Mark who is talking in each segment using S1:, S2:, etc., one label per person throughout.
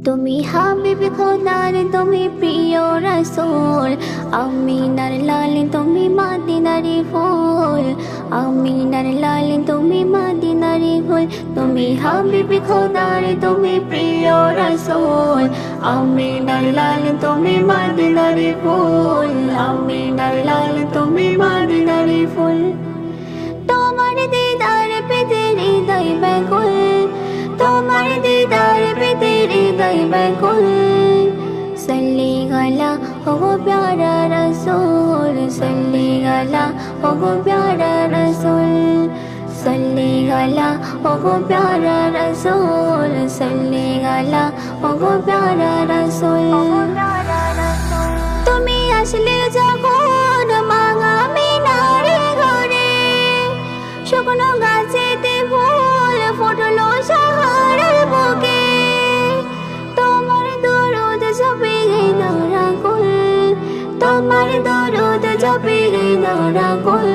S1: তুমি হাবিব খোদার তুমি প্রিয় রাসূল আমিনার লাল তুমি মদিনারি ফুল আমিনার লাল তুমি মদিনারি ফুল তুমি হাবিব খোদার তুমি প্রিয় রাসূল আমিনার লাল তুমি মদিনারি ফুল আমিনার লাল তুমি মদিনারি ফুল তোমার দিদার পেতে হৃদয় ব্যাকুল তোমার দিদার পেতে হৃদয় ব্যাকুল सल्ली गला हो प्यारा रसूल सल्ली गला हो प्यारा रसूल सल्ली गला हो प्यारा रसूल सल्ली गला हो प्यारा रसूल তুমি আসলে যখন মাঙা মিনারে ঘরে শুকনো গাছেতে ফুল ফুটলো সাহারার বুকে তোমার দরদ জপে নরা কুল তোমার দরদ জপে নরা কুল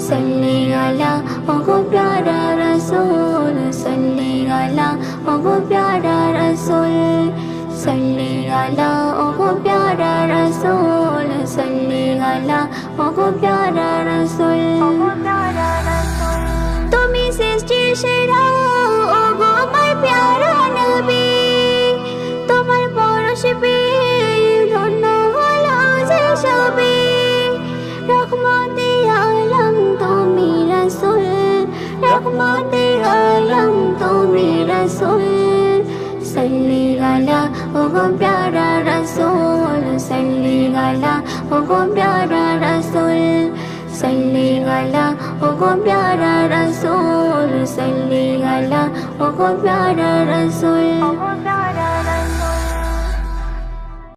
S1: সল্লি আলা ওগো প্যারা রাসূল সল্লি আলা ওগো প্যারা রাসূল সল্লি আলা ওগো প্যারা রাসূল সল্লি আলা ওগো প্যারা রাসূল তুমি সৃষ্টির সেরা ওগো আমার প্যারা নবী তোমার পরশ পেয়ে ধন্য হলো যে সবে রহমতে আলম তুমি রাসূল রহমতে আলম তুমি রাসূল सल्ली गला ओगो प्यारा रसूल सल्ली गला ओगो प्यारा रसूल सल्ली गला ओगो प्यारा रसूल सल्ली गला ओगो प्यारा रसूल